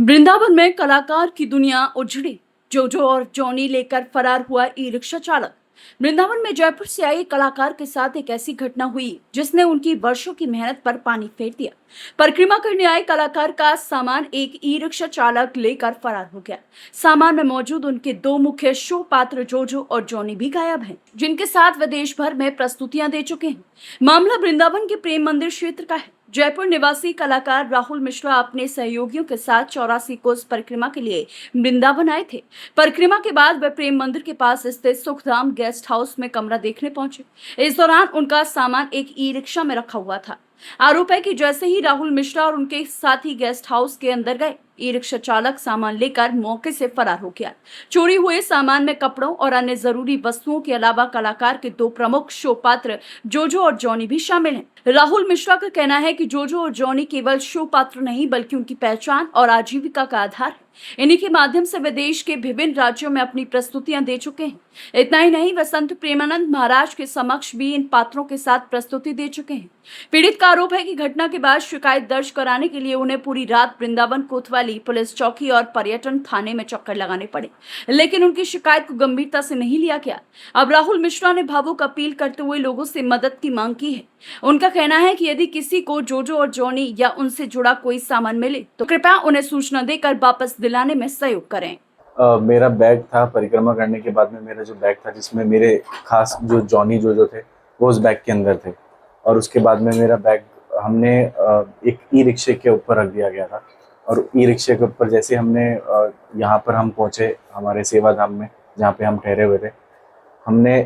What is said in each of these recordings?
वृंदावन में कलाकार की दुनिया उजड़ी। जोजो और जॉनी लेकर फरार हुआ ई रिक्शा चालक। वृंदावन में जयपुर से आए कलाकार के साथ एक ऐसी घटना हुई जिसने उनकी वर्षों की मेहनत पर पानी फेर दिया। परिक्रमा करने आए कलाकार का सामान एक ई रिक्शा चालक लेकर फरार हो गया। सामान में मौजूद उनके दो मुख्य शो पात्र जोजो और जॉनी भी गायब हैं, जिनके साथ वे देश भर में प्रस्तुतियां दे चुके हैं। मामला वृंदावन के प्रेम मंदिर क्षेत्र का है। जयपुर निवासी कलाकार राहुल मिश्रा अपने सहयोगियों के साथ 84 कोस परिक्रमा के लिए वृंदावन आए थे। परिक्रमा के बाद वे प्रेम मंदिर के पास स्थित सुखधाम गेस्ट हाउस में कमरा देखने पहुंचे। इस दौरान उनका सामान एक ई रिक्शा में रखा हुआ था। आरोप है कि जैसे ही राहुल मिश्रा और उनके साथी गेस्ट हाउस के अंदर गए, ई रिक्शा चालक सामान लेकर मौके से फरार हो गया। चोरी हुए सामान में कपड़ों और अन्य जरूरी वस्तुओं के अलावा कलाकार के दो प्रमुख शो पात्र जोजो और जॉनी भी शामिल हैं। राहुल मिश्रा का कहना है कि जोजो और जॉनी केवल शो पात्र नहीं बल्कि उनकी पहचान और आजीविका का आधार है। इन्हीं के माध्यम से वे देश के विभिन्न राज्यों में अपनी प्रस्तुतियां दे चुके हैं। इतना ही नहीं, वे संत प्रेमानंद महाराज के समक्ष भी इन पात्रों के साथ प्रस्तुति दे चुके हैं। पीड़ित का आरोप है कि घटना के बाद शिकायत दर्ज कराने के लिए उन्हें पूरी रात वृंदावन कोतवाली पुलिस चौकी और पर्यटन थाने में चक्कर लगाने पड़े, लेकिन उनकी शिकायत को गंभीरता से नहीं लिया गया। अब राहुल मिश्रा ने भावुक अपील करते हुए लोगों से मदद की मांग की है। उनका कहना है कि यदि किसी को जोजो और जॉनी या उनसे जुड़ा कोई सामान मिले तो कृपया उन्हें सूचना देकर वापस दिलाने में सहयोग करें। मेरा बैग था। परिक्रमा करने के बाद में मेरा जो बैग था, जिसमें मेरे खास जो जॉनी जोजो थे वो उस बैग के अंदर थे, और उसके बाद में मेरा बैग हमने एक ई रिक्शे के ऊपर रख दिया गया था। और ई रिक्शे के ऊपर जैसे हमने यहाँ पर हम पहुँचे हमारे सेवा धाम में, जहाँ पे हम ठहरे हुए थे, हमने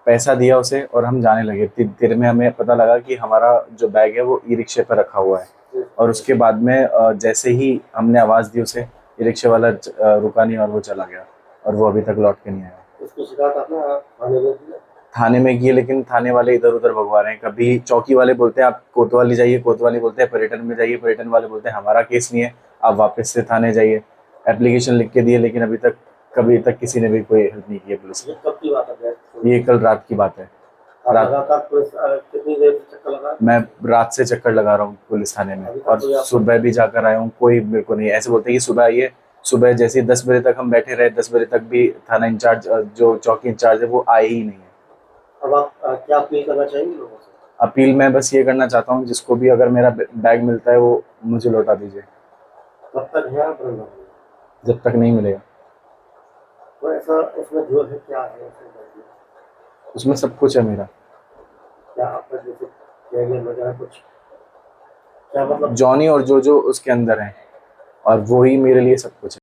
पैसा दिया उसे और हम जाने लगे। देर में हमें पता लगा कि हमारा जो बैग है वो ई रिक्शे पर रखा हुआ है। और उसके बाद में जैसे ही हमने आवाज़ दी उसे, ई रिक्शे वाला रुका नहीं और वो चला गया, और वो अभी तक लौट के नहीं आया। उसकी शिकायत आपने थाने में की, लेकिन थाने वाले इधर उधर भगवा रहे हैं। कभी चौकी वाले बोलते हैं आप कोतवाली जाइए, कोतवाली बोलते हैं पर्यटन में जाइए, पर्यटन वाले बोलते हैं हमारा केस नहीं है, आप वापस से थाने जाइए। एप्लीकेशन लिख के दिए, लेकिन कभी तक किसी ने भी कोई हेल्प नहीं की है पुलिस ने। कब की बात है? ये कल रात की बात है। कितनी देर चक्कर लगा? मैं रात से चक्कर लगा रहा हूँ पुलिस थाने में, और सुबह भी जाकर आया हूँ। कोई मेरे को नहीं, ऐसे बोलते हैं कि सुबह आइए। सुबह जैसे ही 10 बजे तक हम बैठे रहे, 10 बजे तक भी थाना इंचार्ज, जो चौकी इंचार्ज है, वो आए ही नहीं है। अब आप क्या अपील करना चाहेंगे लोगों से? अपील मैं बस ये करना चाहता हूँ, जिसको भी अगर मेरा बैग मिलता है वो मुझे लौटा दीजिए। कब तक है आप वृंदावन? जब तक नहीं मिलेगा। तो ऐसा उसमें जो है क्या है? उसमें सब कुछ है मेरा। क्या आपका जैसे कैरियर वगैरह कुछ, क्या मतलब? जॉनी और जोजो उसके अंदर हैं, और वो ही मेरे लिए सब कुछ है।